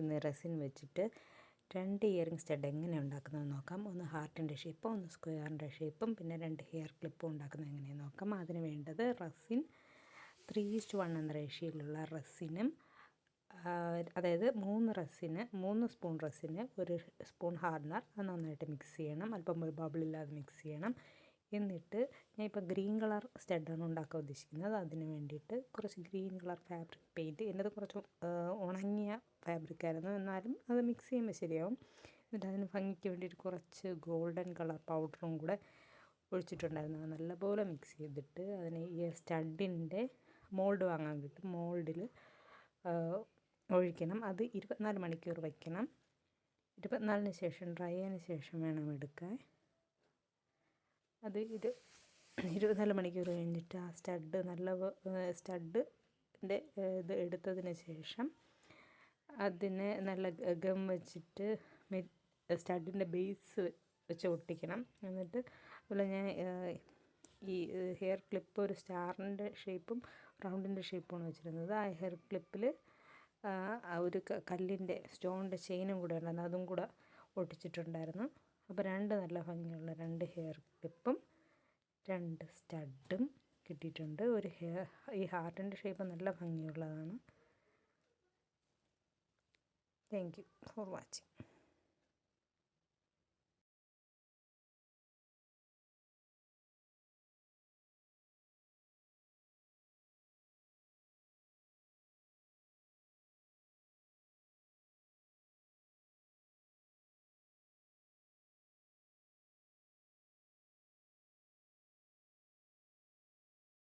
ഇന്ന് റെസിൻ വെച്ചിട്ട് 2 earring stud എങ്ങനെ ഉണ്ടാക്കുന്നതെന്ന് നോക്കാം. ഒന്ന് ഹാർട്ടിൻ്റെ ഷേപ്പും ഒന്ന് സ്ക്വയറിൻ്റെ ഷേപ്പും പിന്നെ 2 ഹെയർ ക്ലിപ്പും ഉണ്ടാക്കുന്നത് എങ്ങനെയെന്ന് നോക്കാം. അതിന് വേണ്ടത് റെസിൻ 3:1 എന്ന റേഷ്യോയിലുള്ള റെസിനും, അതായത് 3 സ്പൂൺ റെസിന് 1 സ്പൂൺ ഹാർഡ്നർ. അത് നന്നായിട്ട് മിക്സ് ചെയ്യണം. അല്പം ഒരു ബബിളില്ലാതെ മിക്സ് ചെയ്യണം. എന്നിട്ട് ഞാൻ ഇപ്പോൾ ഗ്രീൻ കളർ സ്റ്റഡാണ് ഉണ്ടാക്കാൻ ഉദ്ദേശിക്കുന്നത്. അതിന് വേണ്ടിയിട്ട് കുറച്ച് ഗ്രീൻ കളർ ഫാബ്രിക് പെയിൻറ്റ്, എൻ്റെത് കുറച്ച് ഉണങ്ങിയ ഫാബ്രിക്കായിരുന്നു, എന്നാലും അത് മിക്സ് ചെയ്യുമ്പോൾ ശരിയാവും. എന്നിട്ട് അതിന് ഭംഗിക്ക് വേണ്ടിയിട്ട് കുറച്ച് ഗോൾഡൻ കളർ പൗഡറും കൂടെ ഒഴിച്ചിട്ടുണ്ടായിരുന്നു. നല്ലപോലെ മിക്സ് ചെയ്തിട്ട് അതിന് ഈ സ്റ്റഡിൻ്റെ മോൾഡ് വാങ്ങാൻ കിട്ടും, മോൾഡിൽ ഒഴിക്കണം. അത് 24 മണിക്കൂർ വയ്ക്കണം. 24-ന് ശേഷം ഡ്രൈ ആയതിന് ശേഷം വേണം എടുക്കാൻ. അത് 24 മണിക്കൂർ കഴിഞ്ഞിട്ട് ആ സ്റ്റഡിൻ്റെ ഇത് എടുത്തതിന് ശേഷം അതിനെ നല്ല ഗം വെച്ചിട്ട് സ്റ്റഡിൻ്റെ ബേസ് വെച്ച് ഒട്ടിക്കണം. എന്നിട്ട് അതുപോലെ ഞാൻ ഈ ഹെയർ ക്ലിപ്പ് ഒരു സ്റ്റാറിൻ്റെ ഷേപ്പും റൗണ്ടിൻ്റെ ഷേപ്പുമാണ് വെച്ചിരുന്നത്. ആ ഹെയർ ക്ലിപ്പിൽ ഒരു കല്ലിൻ്റെ സ്റ്റോണിൻ്റെ ചെയിനും കൂടെ ഉണ്ടായിരുന്നു, അതും കൂടെ ഒട്ടിച്ചിട്ടുണ്ടായിരുന്നു. അപ്പോൾ 2 നല്ല ഭംഗിയുള്ള 2 ഹെയർ ക്ലിപ്പും 2 സ്റ്റഡും കിട്ടിയിട്ടുണ്ട്. ഈ ഹാർട്ടിൻ്റെ ഷേപ്പ് നല്ല ഭംഗിയുള്ളതാണ്. Thank you for watching.